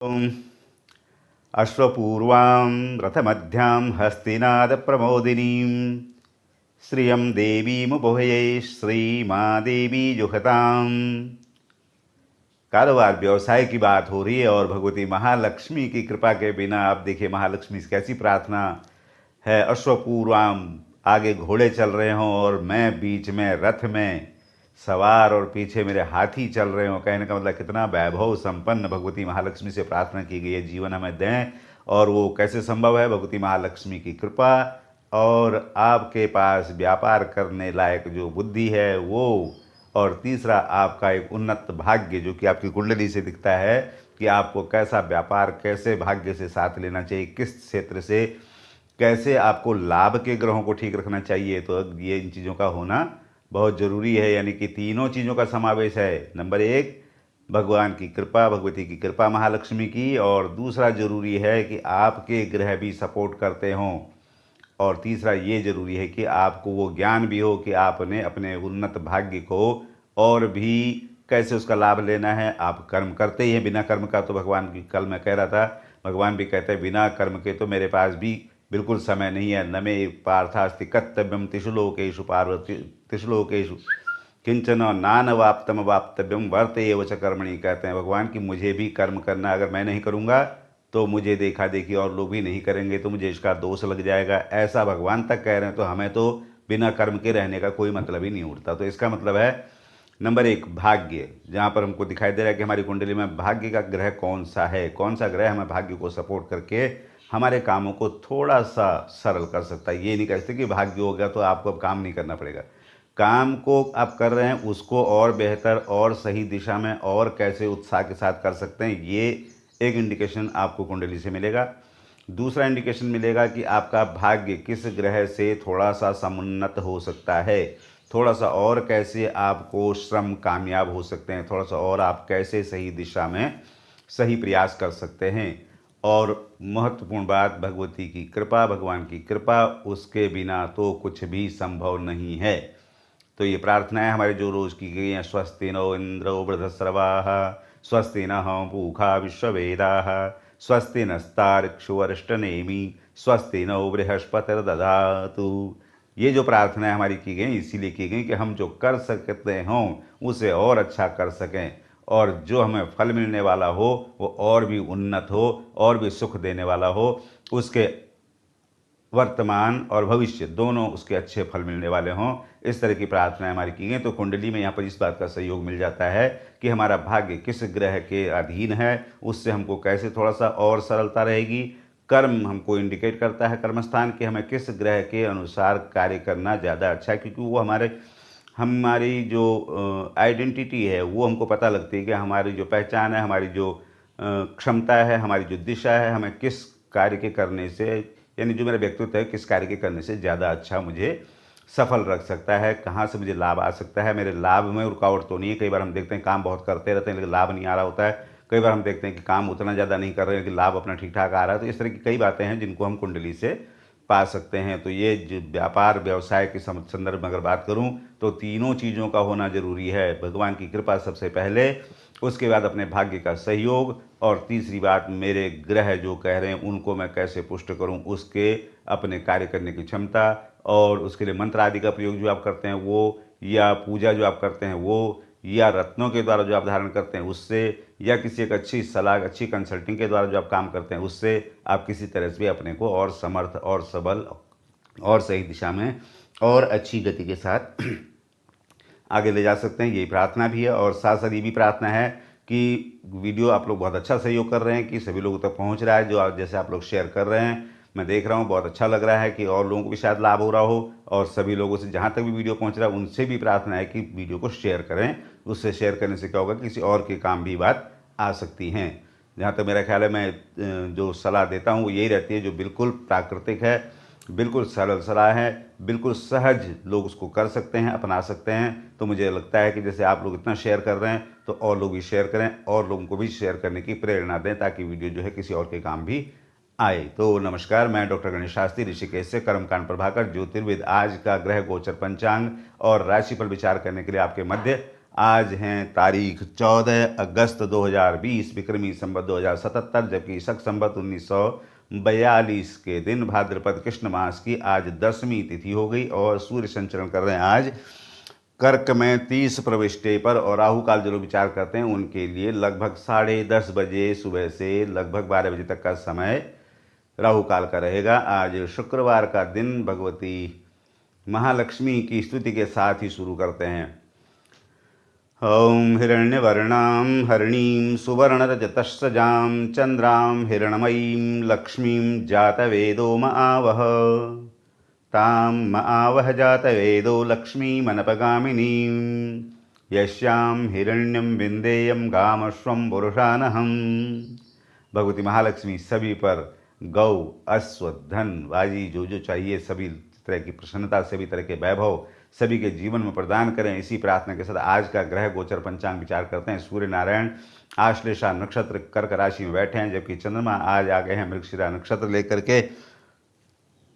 ॐ अश्वपूर्वां रथमध्यां हस्तिनादप्रमोदिनीं श्रियं देवीमुपभये श्रीमादेवी जुहताम्। कारोबार व्यवसाय की बात हो रही है और भगवती महालक्ष्मी की कृपा के बिना आप देखिए महालक्ष्मी से कैसी प्रार्थना है। अश्वपूर्वाम, आगे घोड़े चल रहे हों और मैं बीच में रथ में सवार और पीछे मेरे हाथी चल रहे हों। कहने का मतलब कितना वैभव संपन्न भगवती महालक्ष्मी से प्रार्थना की गई है, जीवन हमें दें। और वो कैसे संभव है? भगवती महालक्ष्मी की कृपा और आपके पास व्यापार करने लायक जो बुद्धि है वो, और तीसरा आपका एक उन्नत भाग्य जो कि आपकी कुंडली से दिखता है कि आपको कैसा व्यापार, कैसे भाग्य से साथ लेना चाहिए, किस क्षेत्र से कैसे आपको लाभ के ग्रहों को ठीक रखना चाहिए। तो ये इन चीज़ों का होना बहुत ज़रूरी है, यानी कि तीनों चीज़ों का समावेश है। नंबर एक, भगवान की कृपा, भगवती की कृपा महालक्ष्मी की, और दूसरा ज़रूरी है कि आपके ग्रह भी सपोर्ट करते हों, और तीसरा ये ज़रूरी है कि आपको वो ज्ञान भी हो कि आपने अपने उन्नत भाग्य को और भी कैसे उसका लाभ लेना है। आप कर्म करते ही हैं, बिना कर्म का तो भगवान की, कल मैं कह रहा था, भगवान भी कहते हैं बिना कर्म के तो मेरे पास भी बिल्कुल समय नहीं है। न मे पार्थास्ति कर्तव्यम तिषु लोकेषु पार्वती तिषु लोकेषु किंचन नान वाप्तम वाप्तव्यम वर्त एव च कर्मणि। कहते हैं भगवान कि मुझे भी कर्म करना, अगर मैं नहीं करूँगा तो मुझे देखा देखी और लोग भी नहीं करेंगे तो मुझे इसका दोष लग जाएगा। ऐसा भगवान तक कह रहे हैं, तो हमें तो बिना कर्म के रहने का कोई मतलब ही नहीं उठता। तो इसका मतलब है नंबर एक, भाग्य, जहाँ पर हमको दिखाई दे रहा है कि हमारी कुंडली में भाग्य का ग्रह कौन सा है, कौन सा ग्रह हमें भाग्य को सपोर्ट करके हमारे कामों को थोड़ा सा सरल कर सकता है। ये नहीं कह सकते कि भाग्य हो गया तो आपको अब काम नहीं करना पड़ेगा। काम को आप कर रहे हैं, उसको और बेहतर और सही दिशा में और कैसे उत्साह के साथ कर सकते हैं, ये एक इंडिकेशन आपको कुंडली से मिलेगा। दूसरा इंडिकेशन मिलेगा कि आपका भाग्य किस ग्रह से थोड़ा सा समुन्नत हो सकता है, थोड़ा सा और कैसे आपको श्रम कामयाब हो सकते हैं, थोड़ा सा और आप कैसे सही दिशा में सही प्रयास कर सकते हैं। और महत्वपूर्ण बात, भगवती की कृपा, भगवान की कृपा, उसके बिना तो कुछ भी संभव नहीं है। तो ये प्रार्थनाएं हमारे जो रोज़ की गई हैं, स्वस्ति नो इंद्रो वृद्धस्रवाः, स्वस्ति नः पूषा विश्ववेदाः, स्वस्ति नस्तार्क्ष्यो अरिष्टनेमि, स्वस्ति नो बृहस्पतिर्दधातु। ये जो प्रार्थनाएं हमारी की गई इसीलिए की गई कि हम जो कर सकते हों उसे और अच्छा कर सकें, और जो हमें फल मिलने वाला हो वो और भी उन्नत हो और भी सुख देने वाला हो, उसके वर्तमान और भविष्य दोनों उसके अच्छे फल मिलने वाले हों। इस तरह की प्रार्थनाएं हमारी की गई। तो कुंडली में यहाँ पर इस बात का सहयोग मिल जाता है कि हमारा भाग्य किस ग्रह के अधीन है, उससे हमको कैसे थोड़ा सा और सरलता रहेगी। कर्म हमको इंडिकेट करता है कर्मस्थान कि हमें किस ग्रह के अनुसार कार्य करना ज़्यादा अच्छा है, क्योंकि वो हमारी जो आइडेंटिटी है वो हमको पता लगती है कि हमारी जो पहचान है, हमारी जो क्षमता है, हमारी जो दिशा है, हमें किस कार्य के करने से, यानी जो मेरा व्यक्तित्व है किस कार्य के करने से ज़्यादा अच्छा मुझे सफल रख सकता है, कहाँ से मुझे लाभ आ सकता है, मेरे लाभ में रुकावट तो नहीं है। कई बार हम देखते हैं काम बहुत करते रहते हैं लेकिन लाभ नहीं आ रहा होता है। कई बार हम देखते हैं कि काम उतना ज़्यादा नहीं कर रहे हैं लेकिन लाभ अपना ठीक ठाक आ रहा है। तो इस तरह की कई बातें हैं जिनको हम कुंडली से पा सकते हैं। तो ये जो व्यापार व्यवसाय के संदर्भ में अगर बात करूं तो तीनों चीज़ों का होना ज़रूरी है। भगवान की कृपा सबसे पहले, उसके बाद अपने भाग्य का सहयोग, और तीसरी बात मेरे ग्रह जो कह रहे हैं उनको मैं कैसे पुष्ट करूं, उसके अपने कार्य करने की क्षमता, और उसके लिए मंत्र आदि का प्रयोग जो आप करते हैं वो, या पूजा जो आप करते हैं वो, या रत्नों के द्वारा जो आप धारण करते हैं उससे, या किसी एक अच्छी सलाह, अच्छी कंसल्टिंग के द्वारा जो आप काम करते हैं उससे आप किसी तरह से भी अपने को और समर्थ और सबल और सही दिशा में और अच्छी गति के साथ आगे ले जा सकते हैं। यही प्रार्थना भी है। और साथ साथ ये भी प्रार्थना है कि वीडियो आप लोग बहुत अच्छा सहयोग कर रहे हैं, कि सभी लोगों तक पहुंच रहा है, जो जैसे आप लोग शेयर कर रहे हैं मैं देख रहा हूँ, बहुत अच्छा लग रहा है कि और लोगों को भी शायद लाभ हो रहा हो। और सभी लोगों से जहाँ तक भी वीडियो पहुँच रहा है उनसे भी प्रार्थना है कि वीडियो को शेयर करें। उससे शेयर करने से क्या होगा, किसी और के काम भी बात आ सकती हैं। जहाँ तक मेरा ख्याल है, मैं जो सलाह देता हूँ वो यही रहती है जो बिल्कुल प्राकृतिक है, बिल्कुल सरल सलाह है, बिल्कुल सहज लोग उसको कर सकते हैं, अपना सकते हैं। तो मुझे लगता है कि जैसे आप लोग इतना शेयर कर रहे हैं तो और लोग भी शेयर करें और लोगों को भी शेयर करने की प्रेरणा दें, ताकि वीडियो जो है किसी और के काम भी आए। तो नमस्कार, मैं डॉक्टर गणेश शास्त्री ऋषिकेश से, कर्मकांड प्रभाकर ज्योतिर्विद। आज का ग्रह गोचर पंचांग और राशिफल विचार करने के लिए आपके मध्य आज हैं तारीख 14 अगस्त 2020 विक्रमी संवत 2077, जबकि शक संवत 1942 के दिन भाद्रपद कृष्ण मास की आज 10वीं तिथि हो गई और सूर्य संचरण कर रहे हैं आज कर्क में 30 प्रविष्टे पर। और राहु काल जो लोग विचार करते हैं उनके लिए लगभग 10:30 बजे सुबह से लगभग 12 बजे तक का समय राहु काल का रहेगा। आज शुक्रवार का दिन भगवती महालक्ष्मी की स्तुति के साथ ही शुरू करते हैं। ओम हिरण्यवर्णां हरिणीं सुवर्णरजतस्रजां चंद्रां हिरणमयीं लक्ष्मीं जातवेदो मआवह तां मआवह जातवेदो लक्ष्मीमनपगामिनीं यस्यां हिरण्यं विन्देयं गामश्वं पुरुषानहम्। भगवती महालक्ष्मी सभी पर गौ, अश्व, धन, बाजी जो चाहिए सभी तरह की प्रसन्नता, सभी तरह के वैभव सभी के जीवन में प्रदान करें। इसी प्रार्थना के साथ आज का ग्रह गोचर पंचांग विचार करते हैं। सूर्य नारायण आश्लेषा नक्षत्र कर्क राशि में बैठे हैं, जबकि चंद्रमा आज आ गए हैं मृगशिरा नक्षत्र लेकर के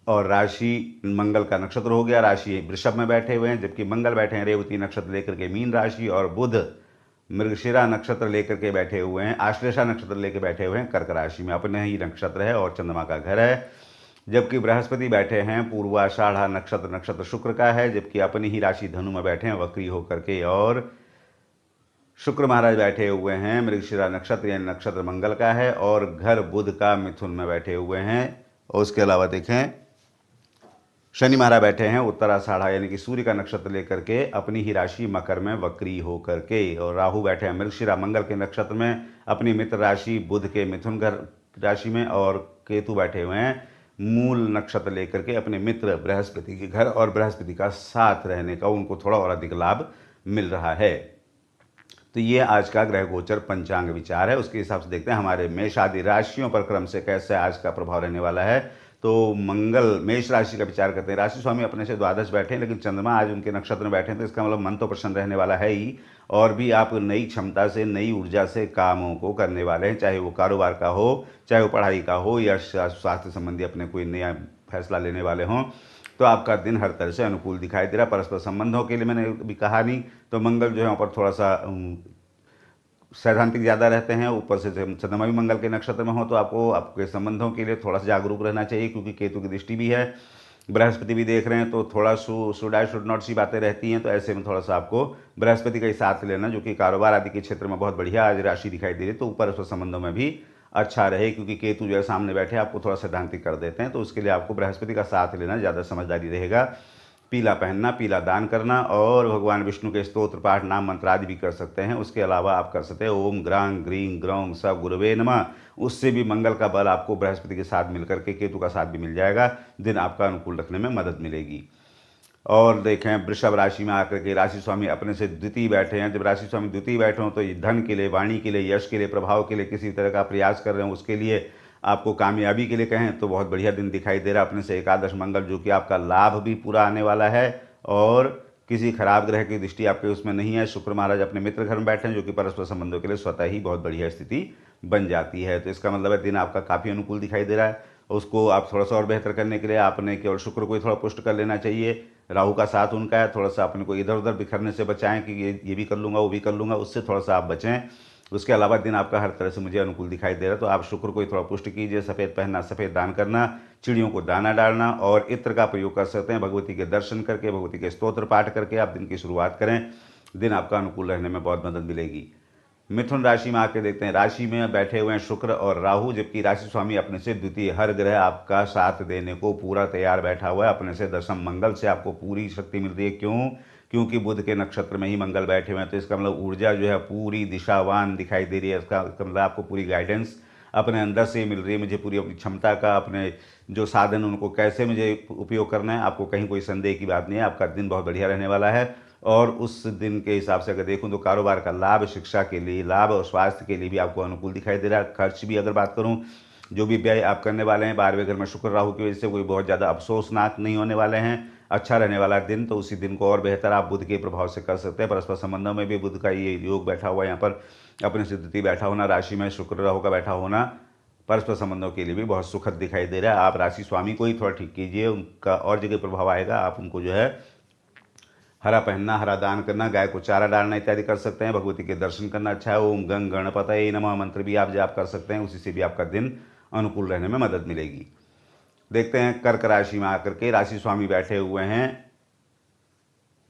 और राशि मंगल का नक्षत्र हो गया, राशि वृषभ में बैठे हुए हैं, जबकि मंगल बैठे हैं रेवती नक्षत्र लेकर के मीन राशि और बुध मृगशिरा नक्षत्र लेकर के बैठे हुए हैं, आश्लेषा नक्षत्र लेकर बैठे हुए हैं कर्क राशि में, अपने ही नक्षत्र है और चंद्रमा का घर है। जबकि बृहस्पति बैठे हैं पूर्वाषाढ़ा नक्षत्र शुक्र का है, जबकि अपनी ही राशि धनु में बैठे हैं वक्री होकर के, और शुक्र महाराज बैठे हुए हैं मृगशिरा नक्षत्र यानी नक्षत्र मंगल का है और घर बुध का मिथुन में बैठे हुए हैं। और उसके अलावा देखें शनि महाराज बैठे हैं उत्तराषाढ़ा यानी कि सूर्य का नक्षत्र लेकर के अपनी ही राशि मकर में वक्री होकर के, और राहु बैठे हैं मृगशिरा मंगल के नक्षत्र में अपनी मित्र राशि बुध के मिथुन घर राशि में, और केतु बैठे हुए हैं मूल नक्षत्र लेकर के अपने मित्र बृहस्पति के घर, और बृहस्पति का साथ रहने का उनको थोड़ा और अधिक लाभ मिल रहा है। तो ये आज का ग्रह गोचर पंचांग विचार है। उसके हिसाब से देखते हैं हमारे मेष आदि राशियों पर क्रम से कैसे आज का प्रभाव रहने वाला है। तो मंगल मेष राशि का विचार करते हैं। राशि स्वामी अपने से द्वादश बैठे हैं, लेकिन चंद्रमा आज उनके नक्षत्र में बैठे हैं, तो इसका मतलब मन तो प्रसन्न रहने वाला है ही, और भी आप नई क्षमता से नई ऊर्जा से कामों को करने वाले हैं, चाहे वो कारोबार का हो, चाहे वो पढ़ाई का हो, या स्वास्थ्य संबंधी अपने कोई नया फैसला लेने वाले हों। तो आपका दिन हर तरह से अनुकूल दिखाई दे रहा है। परस्पर संबंधों के लिए मैंने भी कहा नहीं, तो मंगल जो है वहाँ पर थोड़ा सा सैद्धांतिक ज़्यादा रहते हैं, ऊपर से चंद्रमा भी मंगल के नक्षत्र में हो, तो आपको आपके संबंधों के लिए थोड़ा सा जागरूक रहना चाहिए, क्योंकि केतु की दृष्टि भी है, बृहस्पति भी देख रहे हैं, तो थोड़ा शुड आई शुड नॉट सी बातें रहती हैं। तो ऐसे में थोड़ा सा आपको बृहस्पति का ही साथ लेना, जो कि कारोबार आदि के क्षेत्र में बहुत बढ़िया आज राशि दिखाई दे रही है, तो ऊपर उस संबंधों में भी अच्छा रहे, क्योंकि केतु जो है सामने बैठे आपको थोड़ा सैद्धांतिक कर देते हैं, तो उसके लिए आपको बृहस्पति का साथ लेना ज़्यादा समझदारी रहेगा। पीला पहनना, पीला दान करना, और भगवान विष्णु के स्तोत्र पाठ नाम मंत्र आदि भी कर सकते हैं। उसके अलावा आप कर सकते हैं ओम ग्रां ग्रीं ग्रौं स गुरुवे नमः, उससे भी मंगल का बल आपको बृहस्पति के साथ मिलकर के केतु का साथ भी मिल जाएगा, दिन आपका अनुकूल रखने में मदद मिलेगी। और देखें वृषभ राशि में आकर के राशि स्वामी अपने से द्वितीय बैठे हैं। जब राशि स्वामी द्वितीय बैठे हों तो ये धन के लिए, वाणी के लिए, यश के लिए, प्रभाव के लिए किसी तरह का प्रयास कर रहे हैं, उसके लिए आपको कामयाबी के लिए कहें तो बहुत बढ़िया दिन दिखाई दे रहा है। अपने से एकादश मंगल जो कि आपका लाभ भी पूरा आने वाला है, और किसी खराब ग्रह की दृष्टि आपके उसमें नहीं है। शुक्र महाराज अपने मित्र घर में बैठे हैं, जो कि परस्पर संबंधों के लिए स्वतः ही बहुत बढ़िया स्थिति बन जाती है। तो इसका मतलब है दिन आपका काफ़ी अनुकूल दिखाई दे रहा है। उसको आप थोड़ा सा और बेहतर करने के लिए आपने केवल शुक्र को ही थोड़ा पुष्ट कर लेना चाहिए। राहु का साथ उनका है, थोड़ा सा अपने को इधर उधर बिखरने से बचाएं कि ये भी कर लूँगा वो भी कर लूँगा, उससे थोड़ा सा आप बचें। उसके अलावा दिन आपका हर तरह से मुझे अनुकूल दिखाई दे रहा है। तो आप शुक्र को ही थोड़ा पुष्ट कीजिए, सफ़ेद पहनना, सफ़ेद दान करना, चिड़ियों को दाना डालना, और इत्र का प्रयोग कर सकते हैं। भगवती के दर्शन करके, भगवती के स्तोत्र पाठ करके आप दिन की शुरुआत करें, दिन आपका अनुकूल रहने में बहुत मदद मिलेगी। मिथुन राशि में आके देखते हैं, राशि में बैठे हुए हैं शुक्र और राहु, जबकि राशि स्वामी अपने से द्वितीय, हर ग्रह आपका साथ देने को पूरा तैयार बैठा हुआ है। अपने से दशम मंगल से आपको पूरी शक्ति मिल रही है। क्यों? क्योंकि बुध के नक्षत्र में ही मंगल बैठे हुए हैं, तो इसका मतलब ऊर्जा जो है पूरी दिशावान दिखाई दे रही है। इसका मतलब आपको पूरी गाइडेंस अपने अंदर से मिल रही है। मुझे पूरी अपनी क्षमता का, अपने जो साधन उनको कैसे मुझे उपयोग करना है, आपको कहीं कोई संदेह की बात नहीं है। आपका दिन बहुत बढ़िया रहने वाला है। और उस दिन के हिसाब से अगर देखूं तो कारोबार का लाभ, शिक्षा के लिए लाभ, और स्वास्थ्य के लिए भी आपको अनुकूल दिखाई दे रहा है। खर्च भी अगर बात करूं, जो भी व्यय आप करने वाले हैं 12वें घर में शुक्र राहु की वजह से कोई बहुत ज़्यादा अफसोसनाक नहीं होने वाले हैं। अच्छा रहने वाला दिन, तो उसी दिन को और बेहतर आप बुध के प्रभाव से कर सकते हैं। परस्पर संबंधों में भी बुध का ये योग बैठा हुआ है, यहाँ पर अपने से द्वितीय बैठा होना, राशि में शुक्र राहु का बैठा होना परस्पर संबंधों के लिए भी बहुत सुखद दिखाई दे रहा है। आप राशि स्वामी को ही थोड़ा ठीक कीजिए, उनका और जगह प्रभाव आएगा। आप उनको जो है हरा पहनना, हरा दान करना, गाय को चारा डालना इत्यादि कर सकते हैं। भगवती के दर्शन करना अच्छा है। ओम गंग गणपतये नमः मंत्र भी आप जाप कर सकते हैं, उसी से भी आपका दिन अनुकूल रहने में मदद मिलेगी। देखते हैं कर्क राशि में आकर के राशि स्वामी बैठे हुए हैं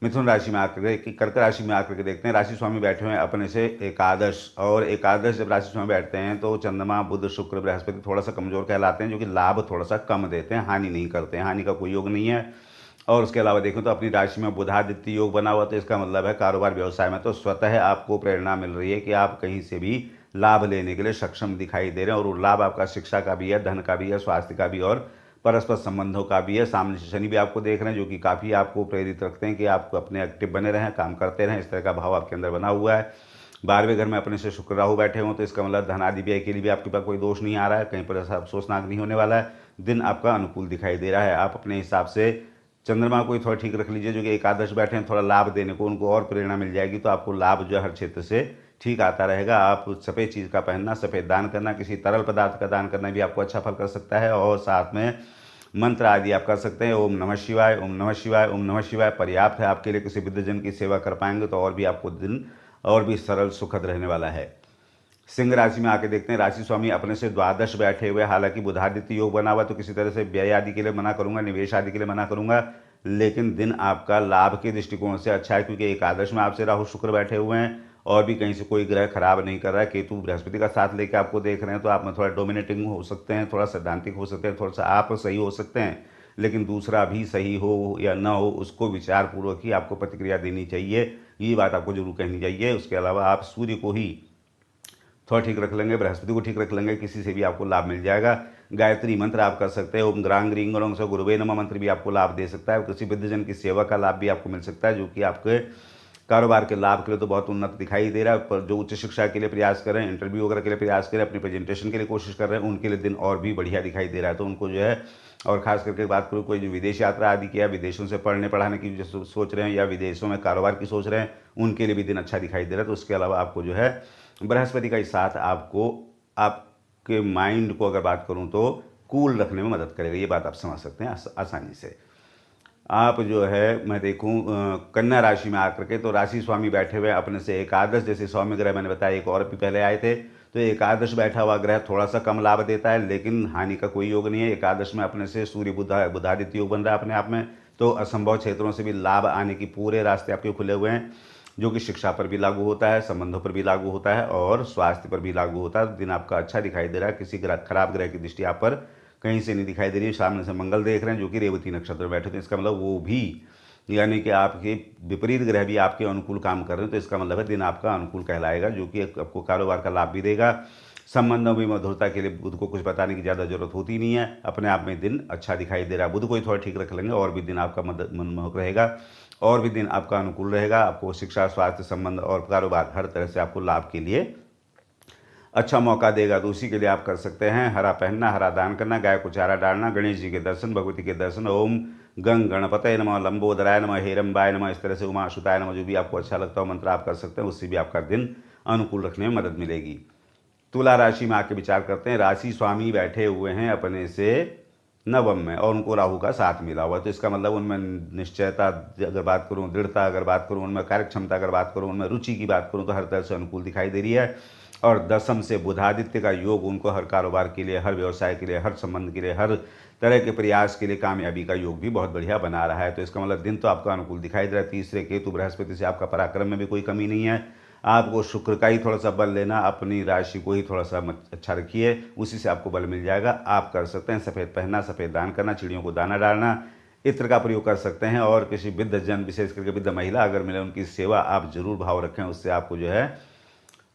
मिथुन राशि में आकर के, कर्क राशि में आकर के देखते हैं राशि स्वामी बैठे हुए हैं अपने से एकादश। और एकादश जब राशि स्वामी बैठते हैं तो चंद्रमा बुध शुक्र बृहस्पति थोड़ा सा कमजोर कहलाते हैं, जो कि लाभ थोड़ा सा कम देते हैं, हानि नहीं करते हैं, हानि का कोई योग नहीं है। और उसके अलावा देखें तो अपनी राशि में बुधादित्य योग बना हुआ, तो इसका मतलब है कारोबार व्यवसाय में तो स्वतः आपको प्रेरणा मिल रही है कि आप कहीं से भी लाभ लेने के लिए सक्षम दिखाई दे रहे हैं। और वो लाभ आपका शिक्षा का भी है, धन का भी है, स्वास्थ्य का भी और परस्पर संबंधों का भी है। सामने से शनि भी आपको देख रहे हैं, जो कि काफ़ी आपको प्रेरित रखते हैं कि आपको अपने एक्टिव बने रहें, काम करते रहें, इस तरह का भाव आपके अंदर बना हुआ है। 12वें घर में अपने से शुक्र राहु बैठे हों, तो इसका मतलब धनादि व्यय के लिए भी आपके पास कोई दोष नहीं आ रहा है, कहीं पर ऐसा अफसोसनाक नहीं होने वाला है। दिन आपका अनुकूल दिखाई दे रहा है। आप अपने हिसाब से चंद्रमा को ही थोड़ा ठीक रख लीजिए, जो कि एकादश बैठे हैं, थोड़ा लाभ देने को उनको और प्रेरणा मिल जाएगी, तो आपको लाभ जो है हर क्षेत्र से ठीक आता रहेगा। आप सफ़ेद चीज़ का पहनना, सफ़ेद दान करना, किसी तरल पदार्थ का दान करना भी आपको अच्छा फल कर सकता है। और साथ में मंत्र आदि आप कर सकते हैं। ओम नमः शिवाय, ओम नमः शिवाय, ओम नमः शिवाय पर्याप्त है आपके लिए। किसी वृद्धजन की सेवा कर पाएंगे तो और भी आपको दिन और भी सरल सुखद रहने वाला है। सिंह राशि में आके देखते हैं राशि स्वामी अपने से द्वादश बैठे हुए, हालांकि बुधादित्य योग बना हुआ, तो किसी तरह से व्यय आदि के लिए मना करूंगा, निवेश आदि के लिए मना करूंगा, लेकिन दिन आपका लाभ के दृष्टिकोण से अच्छा है, क्योंकि एकादश में आपसे राहु शुक्र बैठे हुए हैं और भी कहीं से कोई ग्रह खराब नहीं कर रहा है। केतु बृहस्पति का साथ लेकर आपको देख रहे हैं, तो आप में थोड़ा डोमिनेटिंग हो सकते हैं, थोड़ा सैद्धांतिक हो सकते हैं, थोड़ा सा आप सही हो सकते हैं, लेकिन दूसरा भी सही हो या ना हो उसको विचारपूर्वक ही आपको प्रतिक्रिया देनी चाहिए। ये बात आपको जरूर कहनी चाहिए। उसके अलावा आप सूर्य को ही थोड़ा ठीक रख लेंगे, बृहस्पति को ठीक रख लेंगे, किसी से भी आपको लाभ मिल जाएगा। गायत्री मंत्र आप कर सकते हैं। ओम ग्रांग ग्रींग गणों से गुरुवे नमः मंत्र भी आपको लाभ दे सकता है। किसी वृद्धजन की सेवा का लाभ भी आपको मिल सकता है, जो कि आपके कारोबार के लाभ के लिए तो बहुत उन्नत दिखाई दे रहा है। पर जो उच्च शिक्षा के लिए प्रयास कर रहे हैं, इंटरव्यू वगैरह के लिए प्रयास कर रहे हैं, अपनी प्रेजेंटेशन के लिए कोशिश कर रहे हैं, उनके लिए दिन और भी बढ़िया दिखाई दे रहा है। तो उनको जो है, और खास करके बात करूँ कोई जो विदेश यात्रा आदि किया, विदेशों से पढ़ने पढ़ाने की जो सोच रहे हैं या विदेशों में कारोबार की सोच रहे हैं, उनके लिए भी दिन अच्छा दिखाई दे रहा है। तो उसके अलावा आपको जो है बृहस्पति का ही साथ आपको आपके माइंड को अगर बात करूं तो कूल रखने में मदद करेगा। ये बात आप समझ सकते हैं आसानी से। आप जो है मैं देखूं कन्या राशि में आकर के, तो राशि स्वामी बैठे हुए अपने से एकादश, जैसे स्वामी ग्रह मैंने बताया एक और भी पहले आए थे, तो एकादश बैठा हुआ ग्रह थोड़ा सा कम लाभ देता है, लेकिन हानि का कोई योग नहीं है। एकादश में अपने से सूर्य बुधादित्य योग बन रहा है अपने आप में, तो असंभव क्षेत्रों से भी लाभ आने की पूरे रास्ते आपके खुले हुए हैं, जो कि शिक्षा पर भी लागू होता है, संबंधों पर भी लागू होता है और स्वास्थ्य पर भी लागू होता है। दिन आपका अच्छा दिखाई दे रहा है। किसी खराब ग्रह की दृष्टि आप पर कहीं से नहीं दिखाई दे रही है। सामने से मंगल देख रहे हैं, जो कि रेवती नक्षत्र में बैठे थे, इसका मतलब वो भी, यानी कि आपके विपरीत ग्रह भी आपके अनुकूल काम कर रहे हैं, तो इसका मतलब है दिन आपका अनुकूल कहलाएगा, जो कि आपको कारोबार का लाभ भी देगा। संबंधों में मधुरता के लिए बुध को कुछ बताने की ज़्यादा जरूरत होती नहीं है, अपने आप में दिन अच्छा दिखाई दे रहा है। बुध को ही थोड़ा ठीक रख लेंगे और भी दिन आपका मनमोहक रहेगा, और भी दिन आपका अनुकूल रहेगा। आपको शिक्षा, स्वास्थ्य, संबंध और कारोबार हर तरह से आपको लाभ के लिए अच्छा मौका देगा। तो उसी के लिए आप कर सकते हैं हरा पहनना, हरा दान करना, गाय को चारा डालना, गणेश जी के दर्शन, भगवती के दर्शन। ओम गंग गणपतये नमः, लंबोदराय नमः, हेरम्बाय नमः, इस तरह से उमा सुताय नमः, जो भी आपको अच्छा लगता हो मंत्र आप कर सकते हैं, उससे भी आपका दिन अनुकूल रखने में मदद मिलेगी। तुला राशि में आके विचार करते हैं। राशि स्वामी बैठे हुए हैं अपने से नवम में और उनको राहु का साथ मिला हुआ है, तो इसका मतलब उनमें निश्चयता अगर बात करूं, दृढ़ता अगर बात करूं, उनमें कार्यक्षमता अगर बात करूं, उनमें रुचि की बात करूं, तो हर तरह से अनुकूल दिखाई दे रही है। और दसम से बुधादित्य का योग उनको हर कारोबार के लिए, हर व्यवसाय के लिए, हर संबंध के लिए, हर तरह के प्रयास के लिए कामयाबी का योग भी बहुत बढ़िया बना रहा है। तो इसका मतलब दिन तो आपका अनुकूल दिखाई दे रहा है। तीसरे केतु बृहस्पति से आपका पराक्रम में भी कोई कमी नहीं है। आपको शुक्र का ही थोड़ा सा बल लेना, अपनी राशि को ही थोड़ा सा अच्छा रखिए, उसी से आपको बल मिल जाएगा। आप कर सकते हैं सफ़ेद पहनना, सफ़ेद दान करना, चिड़ियों को दाना डालना, इत्र का प्रयोग कर सकते हैं। और किसी वृद्धजन, विशेष करके वृद्ध महिला अगर मिले, उनकी सेवा आप जरूर भाव रखें, उससे आपको जो है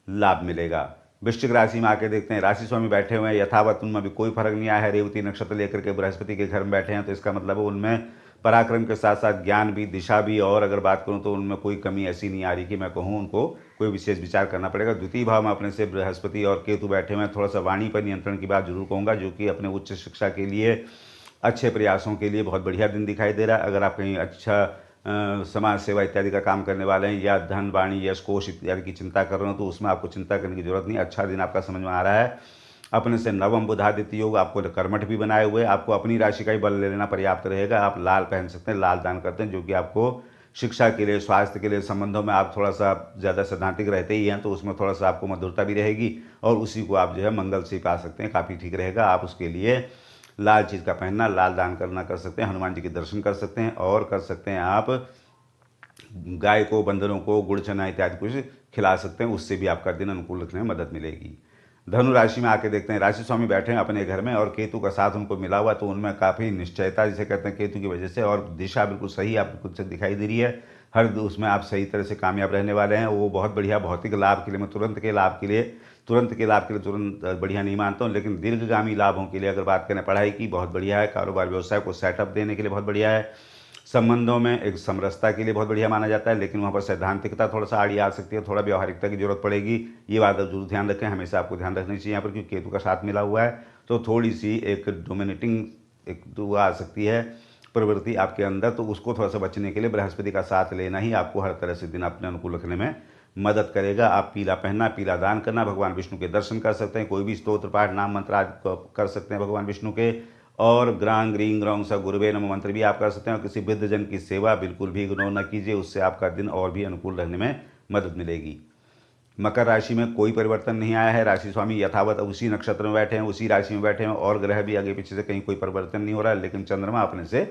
लाभ मिलेगा। वृश्चिक राशि में आके देखते हैं राशि स्वामी बैठे हुए हैं, यथावत उनमें भी कोई फर्क नहीं आया है। रेवती नक्षत्र लेकर के बृहस्पति के घर में बैठे हैं, तो इसका मतलब है उनमें पराक्रम के साथ साथ ज्ञान भी, दिशा भी, और अगर बात करूं तो उनमें कोई कमी ऐसी नहीं आ रही कि मैं कहूं उनको कोई विशेष विचार करना पड़ेगा। द्वितीय भाव में अपने से बृहस्पति और केतु बैठे हुए हैं। थोड़ा सा वाणी पर नियंत्रण की बात जरूर कहूँगा, जो कि अपने उच्च शिक्षा के लिए, अच्छे प्रयासों के लिए बहुत बढ़िया दिन दिखाई दे रहा है। अगर आप कहीं अच्छा समाज सेवा इत्यादि का काम करने वाले हैं, या धन, वाणी, यश, कोष इत्यादि की चिंता कर रहे हो, तो उसमें आपको चिंता करने की जरूरत नहीं। अच्छा दिन आपका समझ में आ रहा है। अपने से नवम बुधादित्य योग आपको कर्मठ भी बनाए हुए, आपको अपनी राशि का ही बल ले लेना पर्याप्त रहेगा। आप लाल पहन सकते हैं, लाल दान करते हैं, जो कि आपको शिक्षा के लिए, स्वास्थ्य के लिए, संबंधों में आप थोड़ा सा ज़्यादा सैद्धांतिक रहते ही हैं, तो उसमें थोड़ा सा आपको मधुरता भी रहेगी और उसी को आप जो है मंगल से पा सकते हैं, काफ़ी ठीक रहेगा। आप उसके लिए लाल चीज़ का पहनना, लाल दान करना कर सकते हैं, हनुमान जी के दर्शन कर सकते हैं और कर सकते हैं आप गाय को, बंदरों को गुड़ चना इत्यादि कुछ खिला सकते हैं, उससे भी आपका दिन अनुकूल रखने में मदद मिलेगी। धनु राशि में आके देखते हैं, राशि स्वामी बैठे हैं अपने घर में और केतु का साथ उनको मिला हुआ, तो उनमें काफ़ी निश्चयता जिसे कहते हैं केतु की वजह से, और दिशा बिल्कुल सही आपको कुछ दिखाई दे रही है। हर उसमें आप सही तरह से कामयाब रहने वाले हैं। वो बहुत बढ़िया भौतिक लाभ के लिए, मैं तुरंत के लाभ के लिए तुरंत बढ़िया नहीं मानता हूँ, लेकिन दीर्घगामी लाभों के लिए अगर बात करें, पढ़ाई की बहुत बढ़िया है, कारोबार व्यवसाय को सेटअप देने के लिए बहुत बढ़िया है, संबंधों में एक समरसता के लिए बहुत बढ़िया माना जाता है, लेकिन वहाँ पर सैद्धांतिकता थोड़ा सा आड़ी आ सकती है, थोड़ा व्यवहारिकता की जरूरत पड़ेगी। ये बात जरूर ध्यान रखें, हमेशा आपको ध्यान रखनी चाहिए यहाँ पर, क्योंकि केतु का साथ मिला हुआ है, तो थोड़ी सी एक डोमिनेटिंग एक तो आ सकती है प्रवृत्ति आपके अंदर, तो उसको थोड़ा सा बचने के लिए बृहस्पति का साथ लेना ही आपको हर तरह से दिन अपने अनुकूल रखने में मदद करेगा। आप पीला पहनना, पीला दान करना, भगवान विष्णु के दर्शन कर सकते हैं, कोई भी स्तोत्र पाठ, नाम मंत्र आदि कर सकते हैं भगवान विष्णु के, और ग्रांग ग्रींग ग्रौंग सा गुरुवे नमः मंत्र भी आप कर सकते हैं। और किसी वृद्धजन की सेवा बिल्कुल भी इग्नोर न कीजिए, उससे आपका दिन और भी अनुकूल रहने में मदद मिलेगी। मकर राशि में कोई परिवर्तन नहीं आया है, राशि स्वामी यथावत उसी नक्षत्र में बैठे हैं, उसी राशि में बैठे हैं, और ग्रह भी आगे पीछे से कहीं कोई परिवर्तन नहीं हो रहा है, लेकिन चंद्रमा अपने से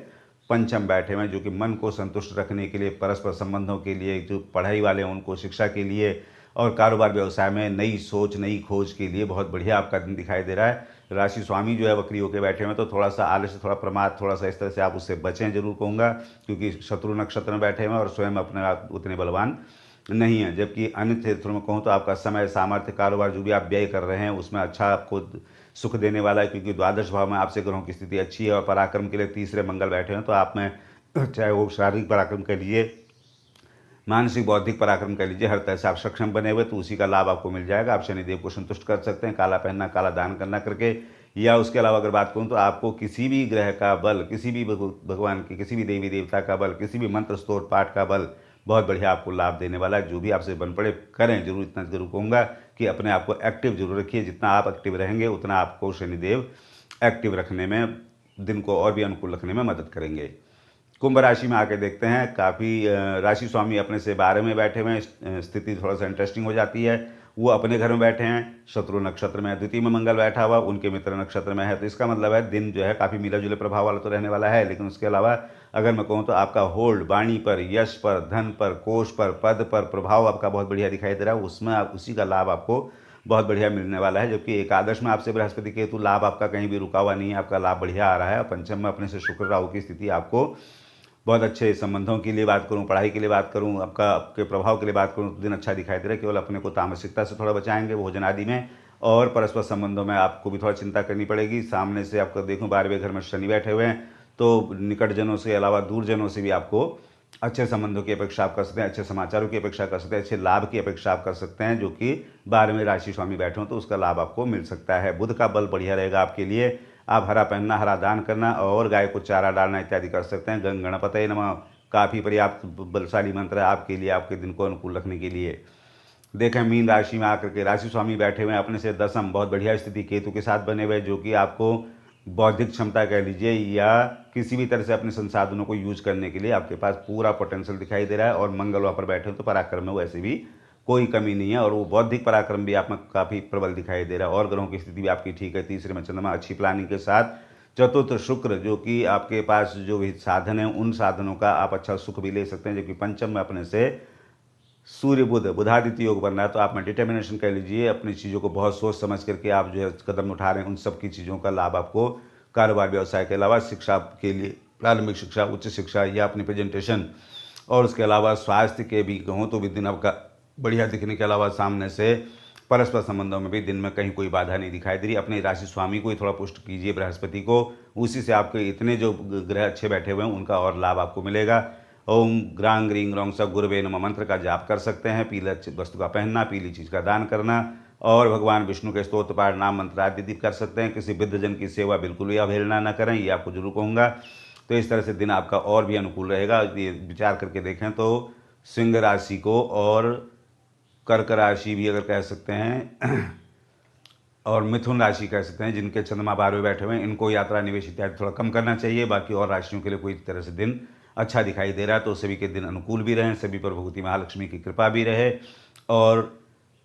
पंचम बैठे हुए हैं, जो कि मन को संतुष्ट रखने के लिए, परस्पर संबंधों के लिए, जो पढ़ाई वाले हैं उनको शिक्षा के लिए, और कारोबार व्यवसाय में नई सोच, नई खोज के लिए बहुत बढ़िया आपका दिन दिखाई दे रहा है। राशि स्वामी जो है वक्री होकर बैठे हुए हैं, तो थोड़ा सा आलस्य, थोड़ा प्रमाद, थोड़ा सा इस तरह से आप उससे बचें जरूर कहूँगा, क्योंकि शत्रु नक्षत्र में बैठे हुए हैं और स्वयं अपने आप उतने बलवान नहीं है। जबकि अन्य क्षेत्रों में कहूँ तो आपका समय, सामर्थ्य, कारोबार जो भी आप व्यय कर रहे हैं उसमें अच्छा आपको सुख देने वाला है, क्योंकि द्वादश भाव में आपसे ग्रहों की स्थिति अच्छी है, और पराक्रम के लिए तीसरे मंगल बैठे हैं, तो आप में चाहे वो शारीरिक पराक्रम कह लीजिए, मानसिक बौद्धिक पराक्रम कह लीजिए, हर तरह से आप सक्षम बने हुए, तो उसी का लाभ आपको मिल जाएगा। आप शनिदेव को संतुष्ट कर सकते हैं, काला पहनना, काला दान करना करके, या उसके अलावा अगर बात करूं तो आपको किसी भी ग्रह का बल, किसी भी भगवान के किसी भी देवी देवता का बल, किसी भी मंत्र स्तोत्र पाठ का बल बहुत बढ़िया आपको लाभ देने वाला है। जो भी आपसे बन पड़े करें जरूर, इतना जरूर कहूँगा कि अपने आप को एक्टिव जरूर रखिए, जितना आप एक्टिव रहेंगे उतना आपको शनिदेव एक्टिव रखने में, दिन को और भी अनुकूल रखने में मदद करेंगे। कुंभ राशि में आके देखते हैं, काफ़ी राशि स्वामी अपने से 12 में बैठे हुए हैं, स्थिति थोड़ा सा इंटरेस्टिंग हो जाती है। वो अपने घर में बैठे हैं, शत्रु नक्षत्र में है, द्वितीय में मंगल बैठा हुआ, उनके मित्र नक्षत्र में है, तो इसका मतलब है दिन जो है काफ़ी मिला जुले प्रभाव वाला तो रहने वाला है, लेकिन उसके अलावा अगर मैं कहूँ तो आपका होल्ड वाणी पर, यश पर, धन पर, कोष पर, पद पर प्रभाव आपका बहुत बढ़िया दिखाई दे रहा है, उसमें आप उसी का लाभ आपको बहुत बढ़िया मिलने वाला है। जबकि एकादश में आपसे बृहस्पति केतु, लाभ आपका कहीं भी रुका हुआ नहीं है, आपका लाभ बढ़िया आ रहा है। पंचम में अपने से शुक्र राहु की स्थिति आपको बहुत अच्छे संबंधों के लिए बात करूं, पढ़ाई के लिए बात करूं, आपके प्रभाव के लिए बात करूं, तो दिन अच्छा दिखाई दे रहा है। केवल अपने को तामसिकता से थोड़ा बचाएंगे भोजन आदि में, और परस्पर संबंधों में आपको भी थोड़ा चिंता करनी पड़ेगी। सामने से आपको देखूं 12वें घर में शनि बैठे हुए हैं, तो निकटजनों से अलावा दूरजनों से भी आपको अच्छे संबंधों की अपेक्षा आप कर सकते हैं, अच्छे समाचारों की अपेक्षा कर सकते हैं, अच्छे लाभ की अपेक्षा आप कर सकते हैं, जो कि 12वें राशि स्वामी बैठे हों तो उसका लाभ आपको मिल सकता है। बुध का बल बढ़िया रहेगा आपके लिए, आप हरा पहनना, हरा दान करना और गाय को चारा डालना इत्यादि कर सकते हैं। गंग गणपतये नमः काफ़ी पर्याप्त बलशाली मंत्र है आपके लिए, आपके दिन को अनुकूल रखने के लिए। देखें मीन राशि में आकर के राशि स्वामी बैठे हुए हैं अपने से दसम, बहुत बढ़िया स्थिति केतु के साथ बने हुए, जो कि आपको बौद्धिक क्षमता कह लीजिए या किसी भी तरह से अपने संसाधनों को यूज करने के लिए आपके पास पूरा पोटेंशियल दिखाई दे रहा है। और मंगल वहाँ पर बैठे हो तो पराक्रम में वैसे भी कोई कमी नहीं है, और वो बौद्धिक पराक्रम भी आप में काफ़ी प्रबल दिखाई दे रहा है। और ग्रहों की स्थिति भी आपकी ठीक है, तीसरे में चंद्रमा अच्छी प्लानिंग के साथ, चतुर्थ शुक्र, जो कि आपके पास जो भी साधन है उन साधनों का आप अच्छा सुख भी ले सकते हैं। जबकि पंचम में अपने से सूर्य बुध, बुधादित्य योग बन रहा है, तो आप में डिटर्मिनेशन कह लीजिए, अपनी चीज़ों को बहुत सोच समझ करके आप जो है कदम उठा रहे हैं, उन सब की चीज़ों का लाभ आपको कारोबार व्यवसाय के अलावा शिक्षा के लिए, प्रारंभिक शिक्षा, उच्च शिक्षा या अपनी प्रेजेंटेशन, और उसके अलावा स्वास्थ्य के भी कहूँ तो भी दिन आपका बढ़िया दिखने के अलावा सामने से परस्पर संबंधों में भी दिन में कहीं कोई बाधा नहीं दिखाई दे रही। अपने राशि स्वामी को ही थोड़ा पुष्ट कीजिए, बृहस्पति को, उसी से आपके इतने जो ग्रह अच्छे बैठे हुए हैं उनका और लाभ आपको मिलेगा। ओम ग्रांग ग्रींग ग्रौंग सा गुरुवे नमः मंत्र का जाप कर सकते हैं, पीला वस्तु का पहनना, पीली चीज़ का दान करना, और भगवान विष्णु के स्तोत्र पाठ, नाम मंत्र आदि कर सकते हैं। किसी वृद्धजन की सेवा बिल्कुल भी अवहेलना न करें, ये आपको जरूर कहूँगा। तो इस तरह से दिन आपका और भी अनुकूल रहेगा। ये विचार करके देखें तो सिंह राशि को और कर्क राशि भी अगर कह सकते हैं और मिथुन राशि कह सकते हैं, जिनके चंद्रमा 12वें बैठे हुए हैं, इनको यात्रा, निवेश इत्यादि थोड़ा कम करना चाहिए। बाकी और राशियों के लिए कोई तरह से दिन अच्छा दिखाई दे रहा है, तो सभी के दिन अनुकूल भी रहें, सभी पर भगवती महालक्ष्मी की कृपा भी रहे। और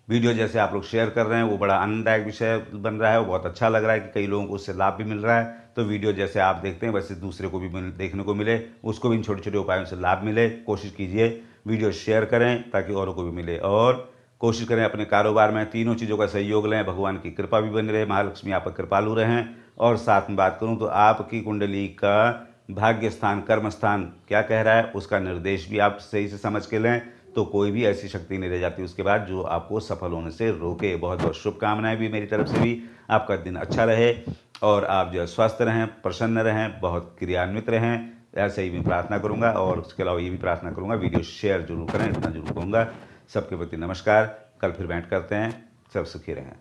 वीडियो जैसे आप लोग शेयर कर रहे हैं वो बड़ा आनंददायक विषय बन रहा है, वो बहुत अच्छा लग रहा है कि कई लोगों को उससे लाभ भी मिल रहा है। तो वीडियो जैसे आप देखते हैं वैसे दूसरे को भी देखने को मिले, उसको भी इन छोटे छोटे उपायों से लाभ मिले। कोशिश कीजिए वीडियो शेयर करें ताकि औरों को भी मिले, और कोशिश करें अपने कारोबार में तीनों चीज़ों का सहयोग लें, भगवान की कृपा भी बनी रहे, महालक्ष्मी आप पर कृपालु रहें। और साथ में बात करूं तो आपकी कुंडली का भाग्य स्थान, कर्म स्थान क्या कह रहा है, उसका निर्देश भी आप सही से समझ के लें, तो कोई भी ऐसी शक्ति नहीं रह जाती उसके बाद जो आपको सफल होने से रोके। बहुत बहुत शुभकामनाएं भी मेरी तरफ से भी, आपका दिन अच्छा रहे और आप जो है स्वस्थ रहें, प्रसन्न रहें, बहुत क्रियान्वित रहें, ऐसे ही मैं प्रार्थना करूंगा। और उसके अलावा ये भी प्रार्थना करूंगा वीडियो शेयर जरूर करें, इतना जरूर कहूँगा। सबके प्रति नमस्कार, कल फिर भेंट करते हैं, सब सुखी रहें।